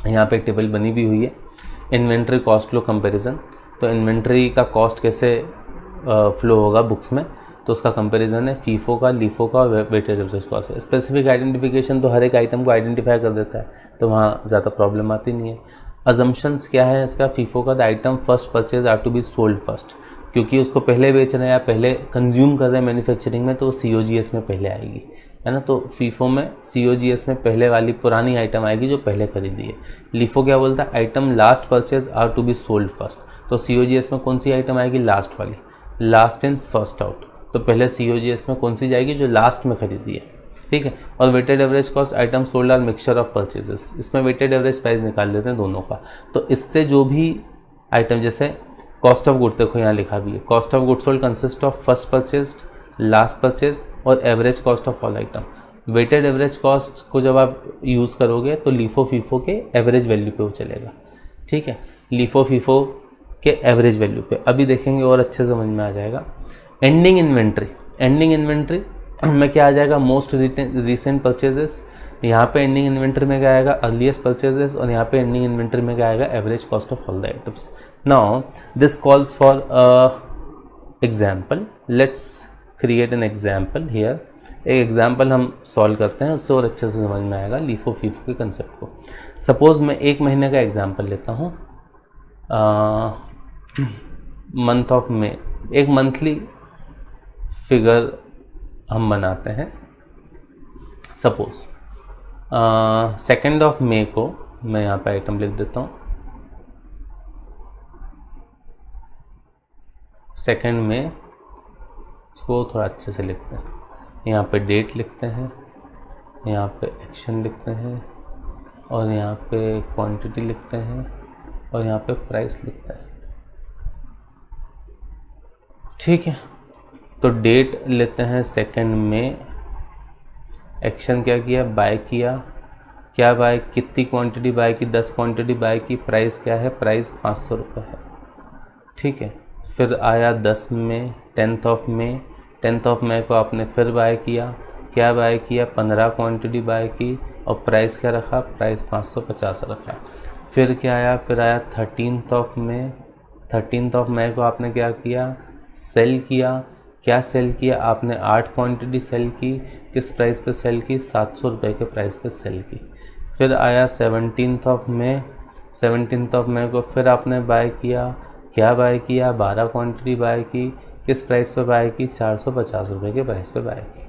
यहाँ पे एक टेबल बनी भी हुई है, इन्वेंट्री कॉस्ट फ्लो कंपैरिजन। तो इन्वेंट्री का कॉस्ट कैसे फ्लो होगा बुक्स में, तो उसका कंपैरिजन है फीफो का, लीफो का और weighted average cost. Specific identification तो हर एक आइटम को आइडेंटिफाई कर देता है, तो वहाँ ज़्यादा प्रॉब्लम आती नहीं है। अजम्पशंस क्या है इसका, फीफो का the item first purchase are to be sold first, क्योंकि उसको पहले बेच रहे हैं या पहले कंज्यूम कर रहे हैं मैन्युफैक्चरिंग में, तो वो COGS में पहले आएगी, है ना। तो फीफो में COGS में पहले वाली पुरानी आइटम आएगी जो पहले खरीदी है। लीफो क्या बोलता है, item last purchase are to be sold first, तो COGS में कौन सी आइटम आएगी, लास्ट वाली, लास्ट इन फर्स्ट आउट। तो पहले COGS में कौन सी जाएगी, जो लास्ट में खरीदी है, ठीक है। और weighted average cost item sold are mixture of purchases, इसमें वेटेड एवरेज प्राइस निकाल लेते हैं दोनों का। तो इससे जो भी आइटम, जैसे कॉस्ट ऑफ गुड देखो यहाँ लिखा भी है, cost of good sold consist of first purchase, last purchase और average cost of all item. Weighted average cost को जब आप यूज़ करोगे तो लीफो फीफो के एवरेज वैल्यू पे वो चलेगा, ठीक है, लीफो फीफो के एवरेज वैल्यू पे। अभी देखेंगे और अच्छे समझ में आ जाएगा। एंडिंग इन्वेंट्री, एंडिंग इन्वेंट्री में क्या आ जाएगा, मोस्ट रिसेंट परचेजेस, यहाँ पे एंडिंग इन्वेंट्री में क्या आएगा, अर्लीस्ट परचेजेस, और यहाँ पे एंडिंग इन्वेंट्री में क्या आएगा, average cost of all the items. Now this calls for example, let's create an example here. एक एग्जाम्पल हम सॉल्व करते हैं, उससे और अच्छे से समझ में आएगा लीफो फीफो के कंसेप्ट को। सपोज मैं एक महीने का एग्जाम्पल लेता हूँ, मंथ ऑफ मे, एक मंथली फिगर हम बनाते हैं। सपोज 2 मई को मैं यहाँ पे आइटम लिख देता हूँ, 2 मई, इसको थोड़ा अच्छे से लिखते हैं। यहाँ पे डेट लिखते हैं, यहाँ पे एक्शन लिखते हैं, और यहाँ पे क्वांटिटी लिखते हैं, और यहाँ पे प्राइस लिखते हैं, ठीक है। तो डेट लेते हैं 2 मई, एक्शन क्या किया, बाय किया, क्या बाय, कितनी क्वांटिटी बाय की, 10 क्वांटिटी बाय की, प्राइस क्या है, प्राइस 500 रुपये है, ठीक है। फिर आया 10 मई, 10th मई को आपने फिर बाय किया, क्या बाय किया, 15 क्वांटिटी बाय की, और प्राइस क्या रखा, प्राइस 550 रखा। फिर क्या आया, फिर आया 13th मई को आपने क्या किया, सेल किया, क्या सेल किया आपने, 8 क्वांटिटी सेल की, किस प्राइस पे सेल की, 700 रुपये के प्राइस पे सेल की। फिर आया 17th मई को फिर आपने बाय किया, क्या बाय किया, 12 क्वांटिटी बाय की, किस प्राइस पे बाय की, 450 रुपये के प्राइस पे बाय की।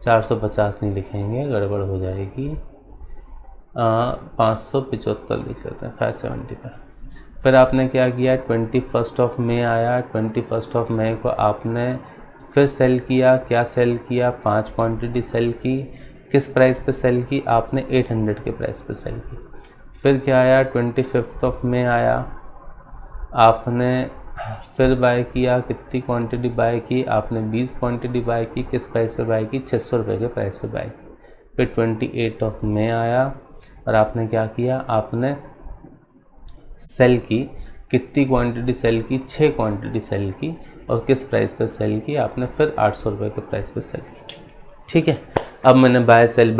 450 नहीं लिखेंगे, गड़बड़ हो जाएगी, 575 लिख लेते हैं, 575। फिर आपने क्या किया, 21 मई आया, 21 मई को आपने फिर सेल किया, क्या सेल किया, 5 क्वांटिटी सेल की, किस प्राइस पे सेल की, आपने 800 के प्राइस पे सेल की। फिर क्या आया, 25 मई आया, आपने फिर बाय किया, कितनी क्वांटिटी बाय की, आपने 20 क्वांटिटी बाय की, किस प्राइस पे बाय की, 600 रुपये के प्राइस पे बाय की। फिर 28 मई आया और आपने क्या किया, आपने सेल की, कितनी क्वांटिटी सेल की, 6 क्वांटिटी सेल की, और किस प्राइस पे सेल की, आपने फिर 800 रुपये के प्राइस पे सेल की, ठीक है। अब मैंने बाय सेल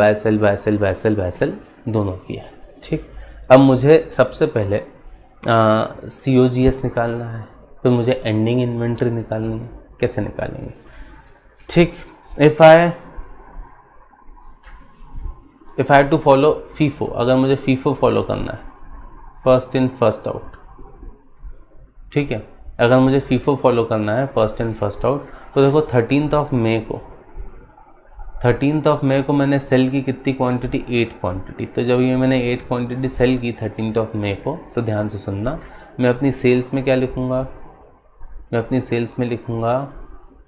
दोनों किया, ठीक। अब मुझे सबसे पहले COGS निकालना है, फिर मुझे एंडिंग इन्वेंट्री निकालनी है। कैसे निकालेंगे, ठीक। If I to follow FIFO, अगर मुझे फीफो फॉलो करना है, फर्स्ट इन फर्स्ट आउट, ठीक है। अगर मुझे फीफो फॉलो करना है, फर्स्ट इन फर्स्ट आउट, तो देखो 13th मई को मैंने सेल की कितनी क्वांटिटी, 8 क्वांटिटी। तो जब ये मैंने 8 क्वांटिटी सेल की 13th मई को, तो ध्यान से सुनना, मैं अपनी सेल्स में क्या लिखूँगा, मैं अपनी सेल्स में लिखूँगा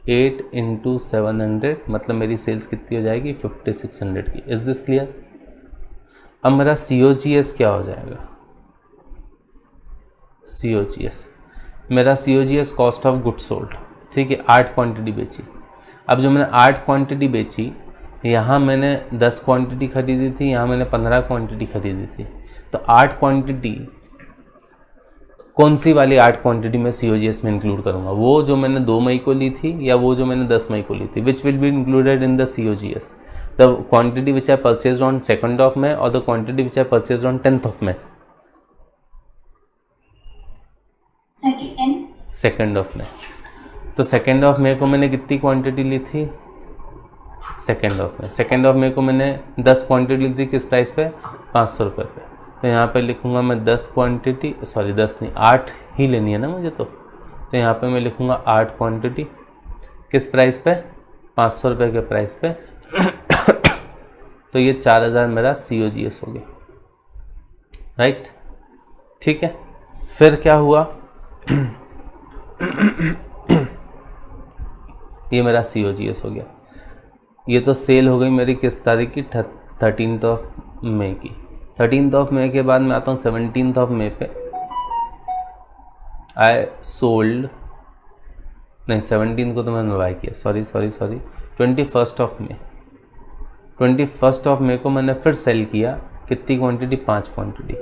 8 × 700, मतलब मेरी सेल्स कितनी हो जाएगी, 5600 की। Is this clear. अब मेरा COGS क्या हो जाएगा, मेरा COGS cost of good sold, ठीक है। 8 क्वांटिटी बेची। अब जो मैंने 8 क्वांटिटी बेची, यहाँ मैंने 10 क्वांटिटी खरीदी थी, यहाँ मैंने 15 क्वांटिटी खरीदी थी। तो 8 क्वांटिटी, कौन सी वाली 8 क्वांटिटी मैं COGS में इंक्लूड करूँगा, वो जो मैंने 2 मई को ली थी या वो जो मैंने 10 मई को ली थी, which will be included in the COGS। The quantity which I purchase on 2nd of May और the quantity which I purchase on 10th of May? 2nd of May. तो 2nd ऑफ मे को मैंने कितनी quantity ली थी? 2nd of May. 2nd of May को मैंने 10 quantity ली थी, किस प्राइस पे? 500 रुपये पे। तो यहाँ पे लिखूँगा मैं 10 क्वांटिटी, सॉरी 10 नहीं 8 ही लेनी है ना मुझे, तो यहाँ पे मैं लिखूँगा 8 क्वांटिटी, किस प्राइस पे? 500 रुपये के प्राइस पे। तो ये 4000 मेरा COGS हो गया, राइट? ठीक है। फिर क्या हुआ? ये मेरा COGS हो गया। ये तो सेल हो गई मेरी किस तारीख की? 13th ऑफ मे की। 13th ऑफ मे के बाद मैं आता हूँ 17th ऑफ मे पे। आई सोल्ड, नहीं 17 को तो मैंने बाय किया, sorry 21st of May. 21st of May को मैंने फिर सेल किया, कितनी क्वांटिटी? 5 क्वांटिटी।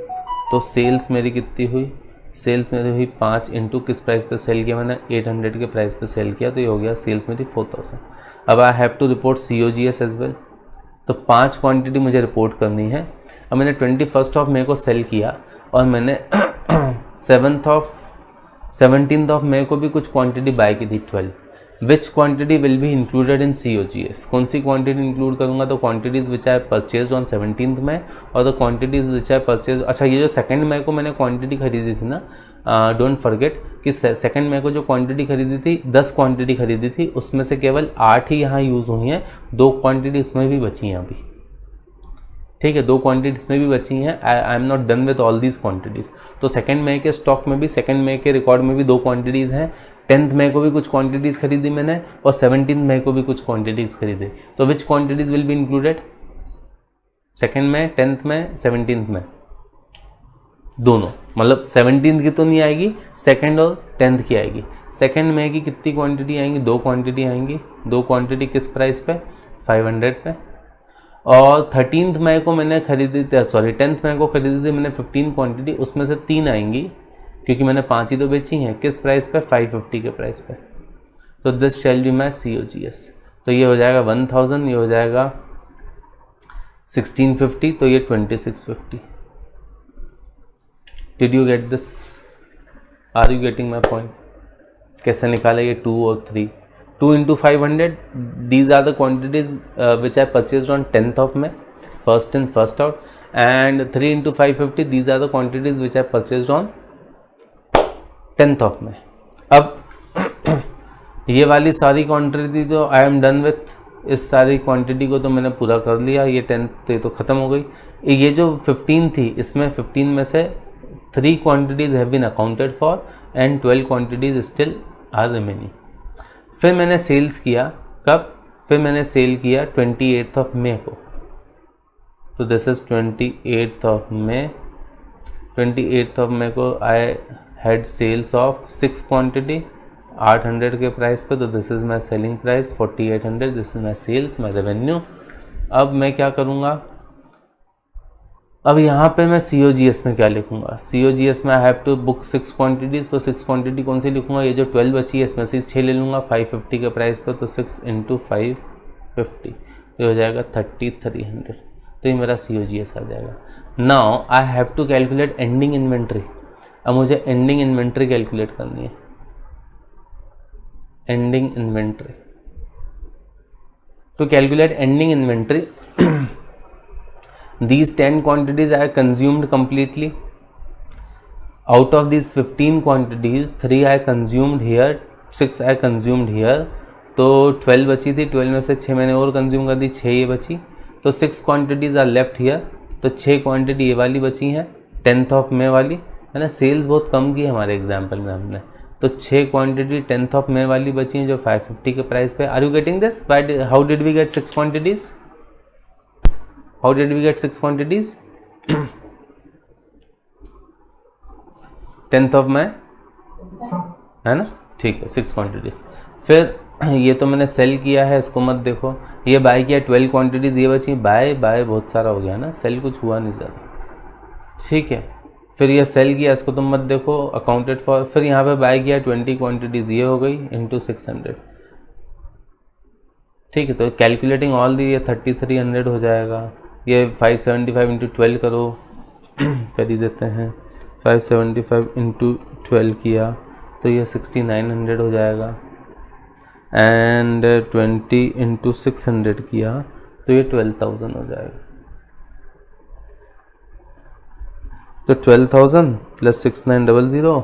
तो सेल्स मेरी कितनी हुई? सेल्स मेरी हुई 5 इंटू किस प्राइस पे सेल किया मैंने? 800 के प्राइस पे सेल किया, तो ये हो गया सेल्स मेरी 4000। अब I have to report COGS as well. तो 5 क्वांटिटी मुझे रिपोर्ट करनी है। अब मैंने 21st ऑफ मे को सेल किया और मैंने 17th ऑफ मे को भी कुछ क्वांटिटी बाय की थी 12। विच quantity will be included in COGS? कौन सी क्वांटिटी इंक्लूड करूंगा? तो quantities which I purchase on 17th में और the quantities which I purchase, अच्छा ये जो 2nd मई को मैंने क्वांटिटी खरीदी थी ना, डोंट फॉरगेट कि 2nd मई को जो क्वांटिटी खरीदी थी, 10 क्वांटिटी खरीदी थी, उसमें से केवल 8 ही यहाँ यूज़ हुई हैं, 2 क्वांटिटी इसमें भी बची हैं अभी, ठीक है? 2 क्वांटिटी इसमें भी बची हैं। I am not done with all these quantities. तो 2nd मई के स्टॉक में भी, 2nd मई के रिकॉर्ड में भी 2 क्वांटिटीज़ हैं। 10th मई को भी कुछ क्वांटिटीज़ खरीदी मैंने और 17th मई को भी कुछ क्वांटिटीज़ खरीदी। तो which quantities will be included? 2nd मई, 10th मई, 17th मई, दोनों, मतलब 17th की तो नहीं आएगी, 2nd और 10th की आएगी। 2nd मई की कितनी क्वांटिटी आएंगी? 2 क्वांटिटी आएंगी। 2 क्वांटिटी किस प्राइस पे? 500 पे। और 13th मई को मैंने खरीदी थी, सॉरी 10th मई को खरीदी थी मैंने 15 क्वांटिटी, उसमें से 3 आएंगी क्योंकि मैंने 5 ही तो बेची हैं। किस प्राइस पे? 550 के प्राइस पे। तो this shall be my COGS। तो ये हो जाएगा 1000, ये हो जाएगा 1650, तो ये 2650। Did you get this? Are you getting my point? कैसे निकाला ये 2 और 3? 2 into 500, these are the quantities which I purchased on 10th of May, first in first out, and 3 into 550, these are the quantities which I purchased on 10th of May. अब ये वाली सारी quantity जो I am done with, इस सारी quantity को तो मैंने पूरा कर लिया। ये 10 तो ख़त्म हो गई। ये जो 15 थी, इसमें 15 में से 3 quantities have been accounted for and 12 quantities still are remaining. फिर मैंने सेल्स किया कब? फिर मैंने सेल किया 28th ऑफ मे को। तो this is 28th of May. 28th of May को I had sales of 6 quantity 800 के प्राइस पे। तो this is my selling price 4800, this is my sales, my revenue. अब मैं क्या करूँगा? अब यहाँ पे मैं COGS में क्या लिखूँगा? COGS में I have to book 6 quantities. तो 6 क्वांटिटी कौन सी लिखूँगा? ये जो 12 बची है इसमें से 6 ले लूँगा 550 के प्राइस पर। तो 6 into 550 तो हो जाएगा 3300। तो ये मेरा COGS आ जाएगा। Now I have to calculate ending inventory. अब मुझे एंडिंग इन्वेंट्री कैलकुलेट करनी है। Ending inventory, to calculate ending inventory, these 10 quantities I consumed completely. Out of these 15 quantities, 3 I consumed here, 6 I consumed here. तो 12 बची थी, 12 में से 6 मैंने और कंज्यूम कर दी, 6 ये बची। तो 6 क्वांटिटीज़ आर लेफ्ट हियर। तो 6 क्वांटिटी ये वाली बची हैं 10th ऑफ मे वाली, है ना। सेल्स बहुत कम की हमारे एग्जाम्पल में हमने। तो 6 क्वांटिटी 10th ऑफ मे वाली बची हैं जो 550 के प्राइस पे। Are you getting this? How did we get 6 quantities? How did we get 6 quantities? 10th of May, है ना, ठीक है, 6 क्वांटिटीज़। फिर ये तो मैंने सेल किया है, इसको मत देखो। ये बाय किया 12 क्वांटिटीज़, ये बची। बाय बहुत सारा हो गया ना, सेल कुछ हुआ नहीं ज़्यादा, ठीक है। फिर ये सेल किया, इसको तुम मत देखो, अकाउंटेड फॉर। फिर यहाँ पे बाय किया 20 क्वांटिटीज़, ये हो गई इंटू 600, ठीक है, तो कैलकुलेटिंग ऑल दी ये 3300 हो जाएगा। ये 575 इंटू 12 करो, कर ही देते हैं। 575 इंटू 12 किया तो ये 6900 हो जाएगा। एंड 20 इंटू 600 किया तो ये 12,000 हो जाएगा। तो 12,000 प्लस 6900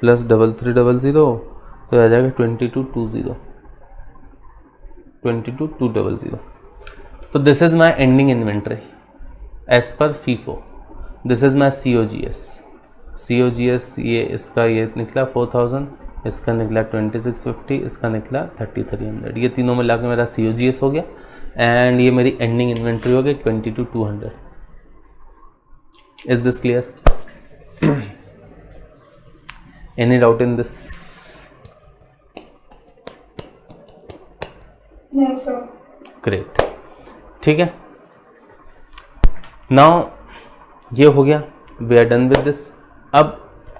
प्लस 3300 तो आ जाएगा 22,200। तो this is my ending inventory as per FIFO. This is my COGS ये इसका ये निकला 4,000, इसका निकला 2650, इसका निकला 3300। ये तीनों मिला के मेरा COGS हो गया एंड ये मेरी एंडिंग इन्वेंट्री हो गई 22,200। Is this clear? Any doubt in this? No, sir. Great, ठीक है। नाउ ये हो गया, we are done with this. अब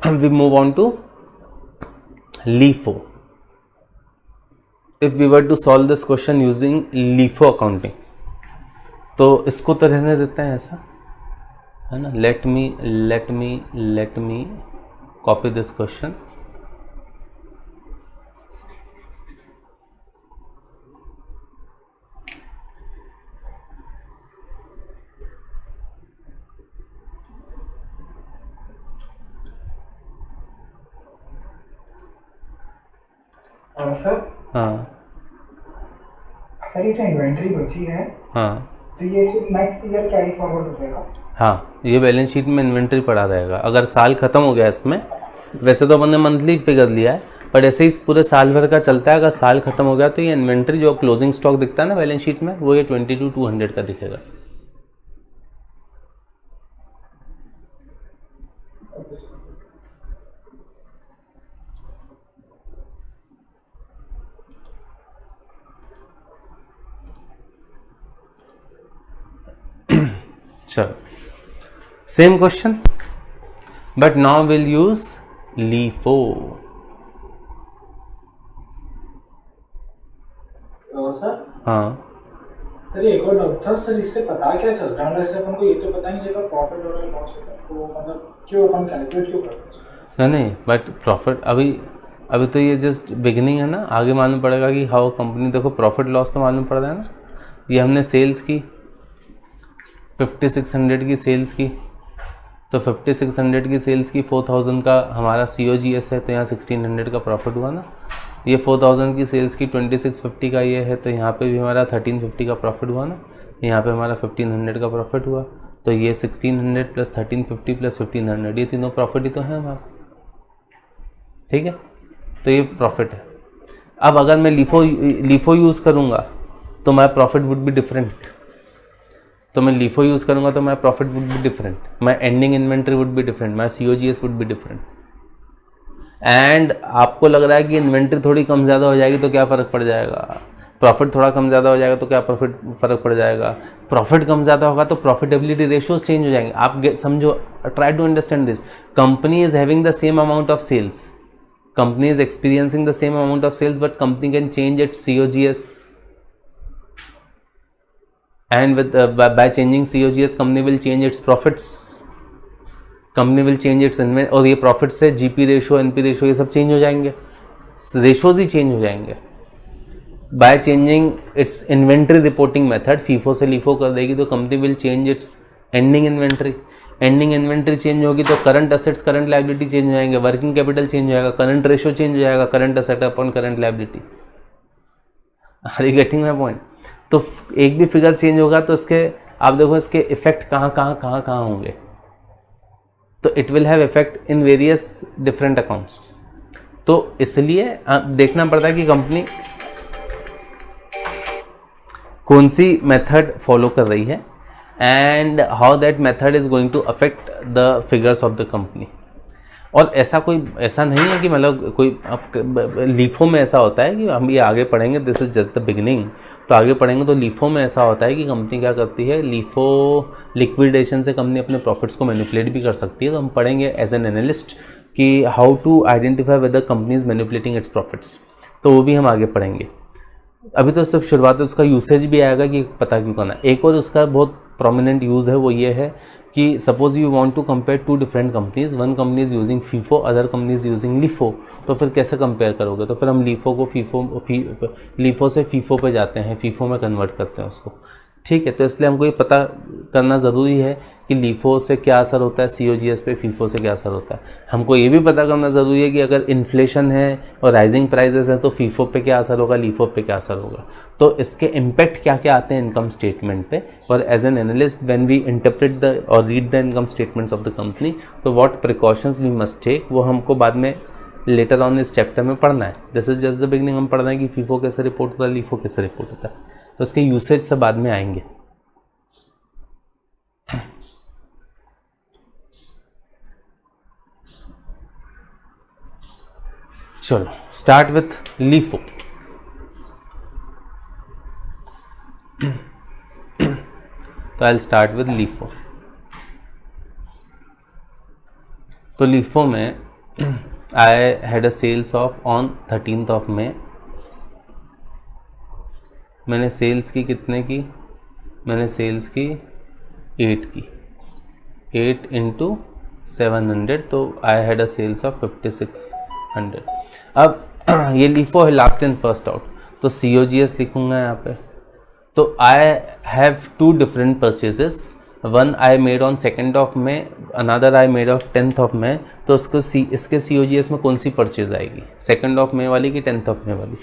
we move on to LIFO। If we were to solve this question using LIFO accounting, तो इसको तो रहने देते हैं ऐसा, है ना। Let me copy this question. Sir, हाँ सर ये जो इन्वेंट्री बची है, हाँ तो ये फिर नेक्स्ट ईयर कैरी फॉरवर्ड हो जाएगा? हाँ, ये बैलेंस शीट में इन्वेंट्री पड़ा रहेगा। अगर साल ख़त्म हो गया इसमें, वैसे तो अपन ने मंथली फिगर लिया है, पर ऐसे ही पूरे साल भर का चलता है। अगर साल ख़त्म हो गया तो ये इन्वेंट्री जो क्लोजिंग स्टॉक दिखता है ना बैलेंस शीट में, वो ये 22,200 का दिखेगा। चलो, same question but now will use LIFO। Sir, हाँ सर ये एक और डाउट था सर, इससे पता क्या चल रहा है? वैसे अपन को ये तो पता नहीं चलता प्रॉफिट और लॉस होता है, तो मतलब क्यों अपन कैलकुलेट क्यों करते हैं? नहीं, बट प्रॉफिट अभी तो ये जस्ट बिगिनिंग है ना। आगे मालूम पड़ेगा कि हाउ कंपनी, देखो प्रॉफिट लॉस तो मालूम पड़ रहा है ना। ये हमने सेल्स की 5600 की सेल्स की, तो 5600 की सेल्स की 4000 का हमारा COGS है, तो यहाँ 1600 का प्रॉफिट हुआ ना। ये 4000 की सेल्स की 2650 का ये है, तो यहाँ पे भी हमारा 1350 का प्रॉफिट हुआ ना। यहाँ पे हमारा 1500 का प्रॉफिट हुआ, तो ये 1600 प्लस 1350 प्लस 1500, ये तीनों प्रॉफिट ही तो हैं हमारा, ठीक है। तो ये प्रॉफिट है। अब अगर मैं LIFO यूज़ करूँगा तो my profit would be different. तो मैं LIFO यूज़ करूँगा तो my profit would be different, my ending inventory would be different, my COGS would be different. And आपको लग रहा है कि इन्वेंट्री थोड़ी कम ज़्यादा हो जाएगी तो क्या फ़र्क पड़ जाएगा, प्रॉफिट थोड़ा कम ज़्यादा हो जाएगा तो क्या फ़र्क पड़ जाएगा। प्रॉफिट कम ज़्यादा होगा तो प्रॉफिटेबिलिटी रेशियोज चेंज हो जाएंगे। आप समझो, try to understand this. Company is having the same amount of sales, company is experiencing the same amount of sales, but company can change its COGS, and with by changing COGS company will change its profits, company will change its inventory, और ये profit से GP ratio, NP ratio ये सब change हो जाएंगे, ratios ही change हो जाएंगे। By changing it's inventory reporting method, FIFO से LIFO कर देगी तो company will change it's ending inventory. Ending inventory change होगी तो current assets current liability change हो जाएंगे, वर्किंग कैपिटल चेंज हो जाएगा, करंट रेशो चेंज हो जाएगा, current asset upon current liability. Are you getting my point? तो एक भी फिगर चेंज होगा तो इसके आप देखो इसके इफेक्ट कहाँ होंगे। तो it will have effect in various different accounts. तो इसलिए देखना पड़ता है कि कंपनी कौन सी मेथड फॉलो कर रही है and how that method is going to affect the figures of the company। और ऐसा नहीं है कि मतलब कोई LIFO में ऐसा होता है कि हम ये आगे पढ़ेंगे, this is just the beginning. तो आगे पढ़ेंगे तो LIFO में ऐसा होता है कि कंपनी क्या करती है, LIFO लिक्विडेशन से कंपनी अपने प्रॉफिट्स को मैनिपुलेट भी कर सकती है। तो हम पढ़ेंगे एज एन एनालिस्ट कि how to identify whether company is manipulating its profits, तो वो भी हम आगे पढ़ेंगे। अभी तो सिर्फ शुरुआत है, उसका यूसेज भी आएगा कि पता क्यों करना है। एक और उसका बहुत प्रोमिनेंट यूज़ है, वो ये है कि suppose you want to compare two different companies, one company is using FIFO, other company is using LIFO, तो फिर कैसे कंपेयर करोगे? तो फिर हम लीफो को लीफो से फीफो पे जाते हैं, फीफो में कन्वर्ट करते हैं उसको, ठीक है। तो इसलिए हमको ये पता करना ज़रूरी है कि लीफो से क्या असर होता है COGS पे, फीफो से क्या असर होता है। हमको ये भी पता करना ज़रूरी है कि अगर इन्फ्लेशन है और राइजिंग प्राइसेस हैं तो फीफो पे क्या असर होगा, लीफो पे क्या असर होगा, तो इसके इम्पैक्ट क्या क्या आते हैं इनकम स्टेटमेंट पे। और as an analyst when we interpret the और read the income statements of the company, तो what precautions we must take, वो हमको बाद में लेटर ऑन इस चैप्टर में पढ़ना है। This is just the beginning, हम पढ़ना है कि फीफो कैसे रिपोर्ट होता है, लीफो कैसे रिपोर्ट होता है, तो इसके यूसेज से बाद में आएंगे। चलो स्टार्ट विथ लीफो। तो आई स्टार्ट विथ लीफो। तो लीफो में I had a sales of on 13th of May। मैंने सेल्स की कितने की? मैंने सेल्स की 8 की, 8 इंटू 700, तो I had a sales of 5600। अब ये लीफो है लास्ट इन फर्स्ट आउट, तो COGS लिखूंगा यहाँ पे। तो I have two different purchases, one I made on 2nd of May, another I made of 10th of May। तो उसको इसके COGS में कौन सी परचेज आएगी, 2nd of May वाली कि 10th of May वाली?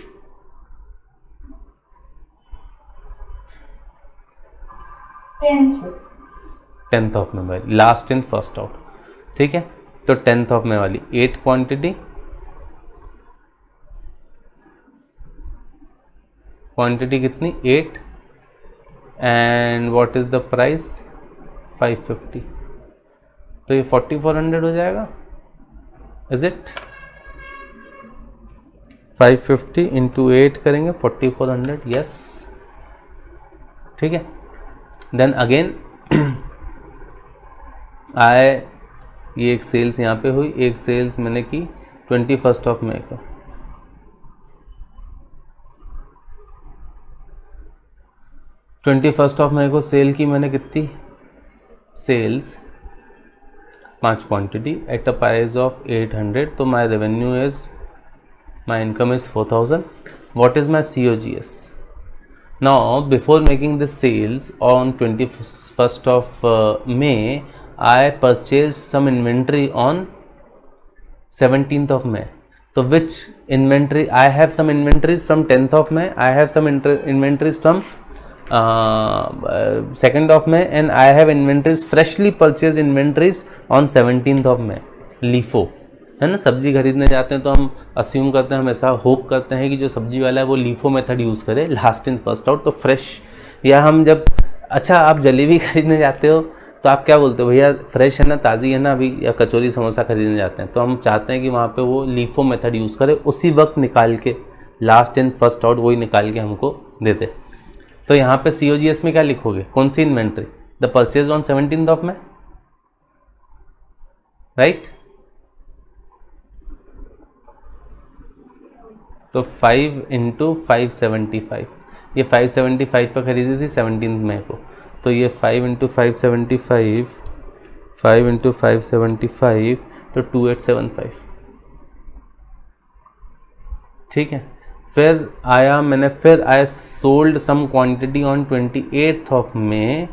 10th of May वाली, लास्ट इन फर्स्ट आउट, ठीक है। तो 10th of May वाली 8 क्वांटिटी कितनी? 8, and what is the price? 550। तो ये 4400 हो जाएगा, इज इट? 550 इंटू 8 करेंगे 4400, यस, ठीक है। देन अगेन ये एक सेल्स यहाँ पे हुई, एक सेल्स मैंने की 21st of May को, 21st of May को सेल की मैंने कितनी? Sales 5 quantity at a price of 800। तो my revenue is, my income is 4000। What is my COGS? Now before making this sales on 21st of May, I purchased some inventory on 17th of May. So which inventory? I have some inventories from 10th of May, I have some inventories from 2nd of May, and I have inventories, freshly purchased inventories on 17th of May. LIFO है ना, सब्जी खरीदने जाते हैं तो हम assume करते हैं, हम ऐसा होप करते हैं कि जो सब्जी वाला है वो LIFO मेथड यूज़ करे, लास्ट इन फर्स्ट आउट। तो फ्रेश, या हम जब, अच्छा आप जलेबी खरीदने जाते हो तो आप क्या बोलते हो, भैया फ्रेश है ना, ताज़ी है ना अभी, या कचौरी समोसा खरीदने जाते हैं तो हम चाहते हैं कि वहाँ पे वो LIFO मेथड यूज़ करे, उसी वक्त निकाल के, लास्ट इन फर्स्ट आउट वही निकाल के हमको दे दे। तो यहाँ पे COGS में क्या लिखोगे, कौन सी inventory? The purchase on 17th of May, right. तो 5 इंटू 575, ये 575 पर खरीदी थी 17th May को, तो ये 5 इंटू 575, 5 इंटू 575, तो 2875, ठीक है। फिर आया मैंने, फिर I sold some quantity on 28th of May।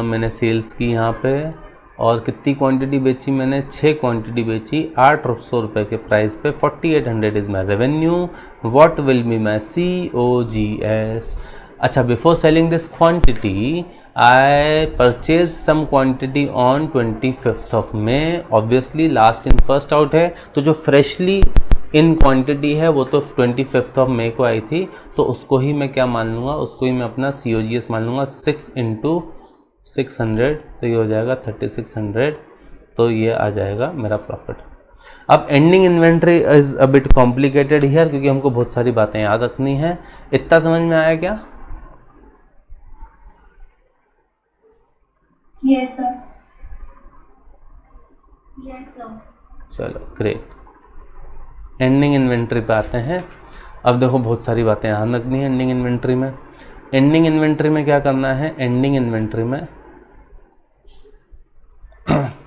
मैंने सेल्स की यहाँ पे, और कितनी क्वांटिटी बेची मैंने? 6 क्वांटिटी बेची 800 रुपये के प्राइस पे। 4800 is my revenue. What will be my COGS? अच्छा, before selling this quantity I purchase some quantity on 25th of May। Obviously last in first out है, तो जो फ्रेशली इन क्वांटिटी है वो तो 25th of May को आई थी, तो उसको ही मैं क्या मान लूँगा, उसको ही मैं अपना COGS मान लूँगा। 6 इंटू 600, तो ये हो जाएगा 3600, तो ये आ जाएगा मेरा प्रॉफिट। अब ending inventory is a bit complicated here, क्योंकि हमको बहुत सारी बातें याद रखनी है। इतना समझ में आया क्या? Yes sir. Yes sir. चलो ग्रेट। एंडिंग इन्वेंट्री पे आते हैं। अब देखो बहुत सारी बातें ध्यान रखनी है एंडिंग इन्वेंट्री में। एंडिंग इन्वेंट्री में क्या करना है, एंडिंग इन्वेंट्री में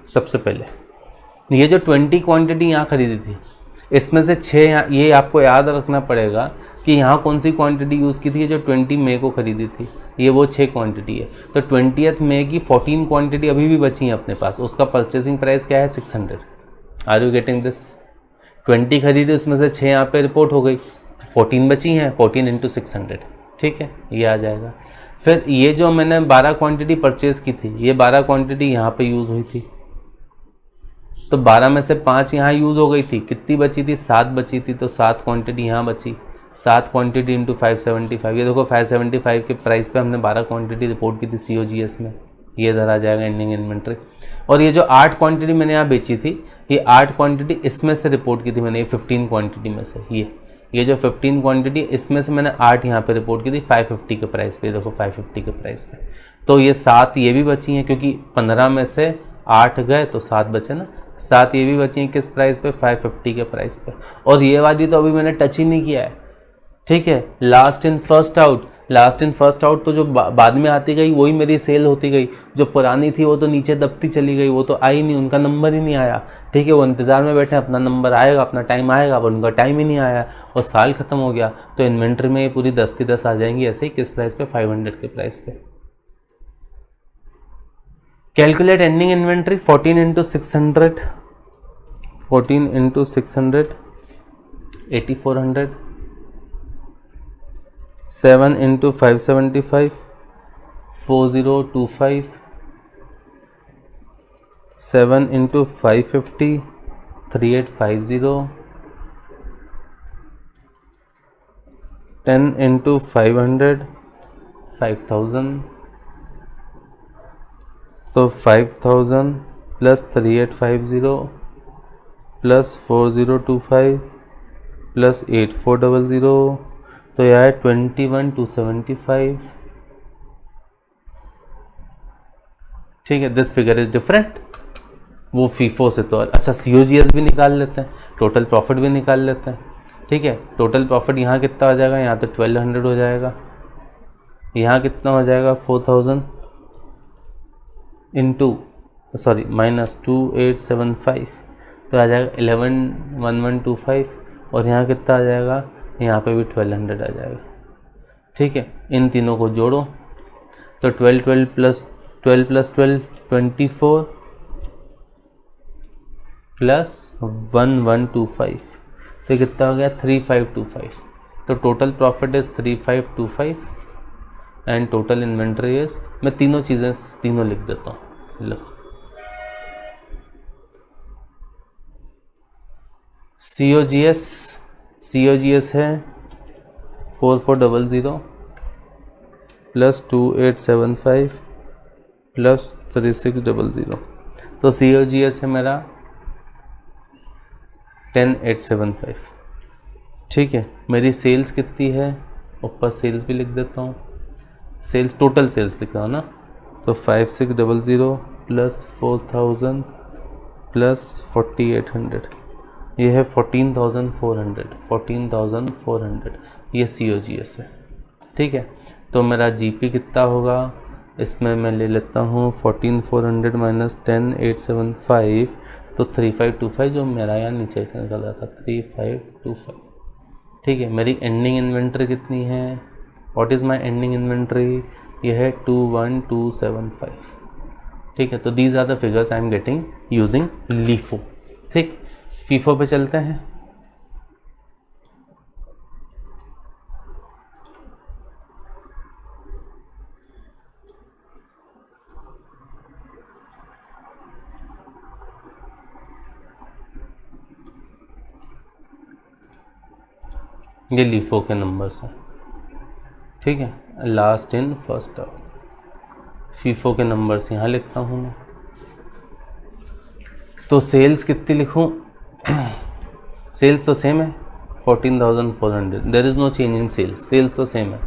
सबसे पहले ये जो 20 क्वांटिटी यहाँ खरीदी थी, इसमें से 6 ये आपको याद रखना पड़ेगा कि यहाँ कौन सी क्वांटिटी यूज़ की थी। जो 20 मई को खरीदी थी ये वो 6 क्वांटिटी है। तो 20 मई की 14 क्वांटिटी अभी भी बची है अपने पास, उसका परचेसिंग प्राइस क्या है 600। Are you getting this? 20 खरीदी, उसमें से 6 यहाँ पे रिपोर्ट हो गई, 14 बची हैं, 14 इंटू 600, ठीक है, ये आ जाएगा। फिर ये जो मैंने 12 क्वांटिटी परचेज़ की थी, ये 12 क्वांटिटी यहाँ पे यूज़ हुई थी, तो 12 में से 5 यहाँ यूज़ हो गई थी, कितनी बची थी 7 बची थी, तो 7 क्वांटिटी यहाँ बची, 7 क्वांटिटी इंटू 575। ये देखो 575 के प्राइस पे हमने 12 क्वांटिटी रिपोर्ट की थी COGS में, ये इधर आ जाएगा एंडिंग इन्वेंट्री। और ये जो 8 क्वांटिटी मैंने यहाँ बेची थी, ये 8 क्वांटिटी इसमें से रिपोर्ट की थी मैंने, ये 15 क्वांटिटी में से, ये जो 15 क्वांटिटी इसमें से मैंने 8 यहाँ पे रिपोर्ट की थी 550 के प्राइस पे, देखो 550 के प्राइस पे। तो ये 7 ये भी बची हैं, क्योंकि 15 में से 8 गए तो 7 बचे ना, 7 ये भी बची हैं किस प्राइस पे, 550 के प्राइस पे। और ये वाली तो अभी मैंने टच ही नहीं किया है, ठीक है। Last in first out, last in first out तो जो बाद में आती गई वही मेरी सेल होती गई, जो पुरानी थी वो तो नीचे दबती चली गई, वो तो आई नहीं, उनका नंबर ही नहीं आया, ठीक है। वो इंतज़ार में बैठे अपना नंबर आएगा, अपना टाइम आएगा, पर उनका टाइम ही नहीं आया और साल ख़त्म हो गया। तो इन्वेंट्री में ये पूरी 10 की 10 आ जाएंगी ऐसे ही, किस प्राइस पे, 500 के प्राइस पे। Calculate ending inventory, 14 into 600, 14 into 600, 8400, 7 into 575, 4025, 7 into 550, 3850, 10 into 500, 5000, तो 5000 प्लस 3850 प्लस 4025 प्लस 8400, तो यह है 21275, ठीक है। This figure is different. वो फीफो से तो अच्छा COGS भी निकाल लेते हैं, टोटल प्रॉफिट भी निकाल लेते हैं, ठीक है। टोटल प्रॉफिट यहाँ कितना हो जाएगा, यहाँ तो 1200 हो जाएगा, यहाँ कितना हो जाएगा 4000 इंटू सॉरी माइनस 2875, तो आ जाएगा 111125, और यहाँ कितना आ जाएगा, यहाँ पे भी 1200 आ जाएगा, ठीक है। इन तीनों को जोड़ो तो 12 प्लस 12 प्लस 12 24 प्लस 1125, तो कितना हो गया 3525। तो total profit is 3525 and total inventory is, मैं तीनों चीज़ें तीनों लिख देता हूँ, लिखो। COGS है 4400 प्लस 2875 प्लस 3600, तो COGS है मेरा 10875, ठीक है। मेरी सेल्स कितनी है, ऊपर सेल्स भी लिख देता हूँ, सेल्स टोटल सेल्स लिख रहा हूँ ना, तो 5600 प्लस 4000 प्लस 4800, ये है 14,400, ये COGS है, ठीक है। तो मेरा GP कितना होगा, इसमें मैं ले लेता हूँ 14400 माइनस 10875, तो 3525 जो मेरा यहाँ नीचे निकल रहा था 3525, ठीक है। मेरी एंडिंग इन्वेंट्री कितनी है, what is my ending inventory, ये है 21275, ठीक है। तो these are the figures I am getting using LIFO, ठीक। FIFO पे चलते हैं। ये LIFO के नंबर्स हैं, ठीक है, last in first out. FIFO के नंबर्स यहाँ लिखता हूँ मैं, तो सेल्स कितनी लिखूँ, सेल्स तो सेम है 14,400, there is no change in sales, sales तो सेम है,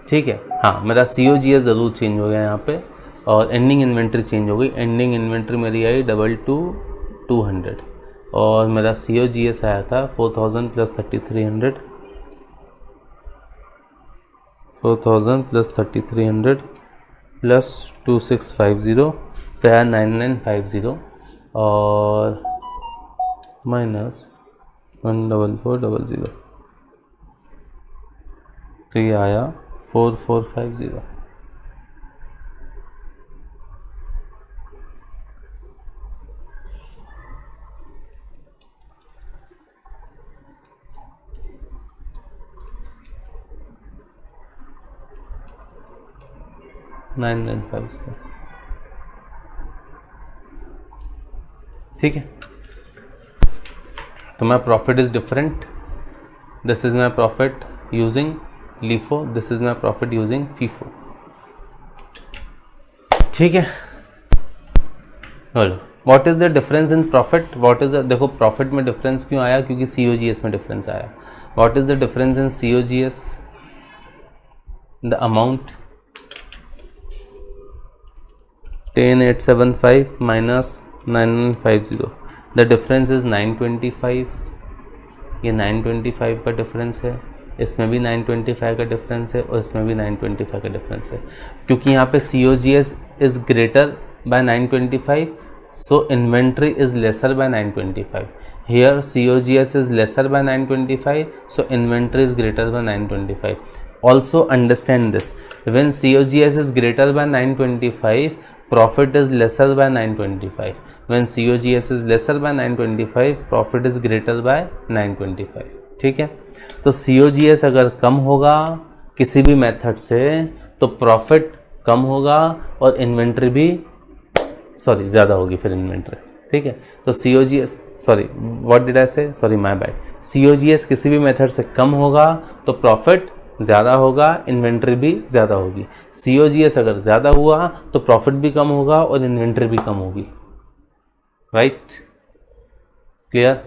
ठीक है। हाँ, मेरा COGS ज़रूर चेंज हो गया यहाँ पे, और एंडिंग इन्वेंट्री चेंज हो गई। एंडिंग इन्वेंट्री मेरी आई 22,200, और मेरा COGS आया था 4000 प्लस 3300, 4000 प्लस 3300 प्लस 2650 तो आया 9950 और माइनस 14400 तो ये आया 4450। ठीक है, तो my profit is different, this is my profit using LIFO, this is my profit using FIFO। ठीक है, बोलो what is the difference in profit, what is देखो प्रॉफिट में डिफरेंस क्यों आया, क्योंकि COGS में डिफरेंस आया। What is the difference in COGS, the amount 10875 minus 9950, the difference is 925, ये 925 का डिफरेंस है, इसमें भी 925 का डिफरेंस है और इसमें भी 925 का डिफरेंस है, क्योंकि यहाँ पे COGS is greater by 925, so inventory is lesser by 925। Here COGS is lesser by 925, so inventory is greater by 925। Also understand this, when COGS is greater by 925, profit is lesser by 925. When COGS is lesser by 925, profit is greater by 925. ठीक है, तो COGS अगर कम होगा किसी भी method से तो profit कम होगा और इन्वेंट्री भी ज़्यादा होगी फिर इन्वेंट्री। ठीक है, तो COGS व्हाट डिड आई से, माय बैड, COGS किसी भी मेथड से कम होगा तो प्रॉफिट ज़्यादा होगा, इन्वेंट्री भी ज़्यादा होगी। COGS अगर ज़्यादा हुआ तो प्रॉफिट भी कम होगा और इन्वेंट्री भी कम होगी। Right, clear.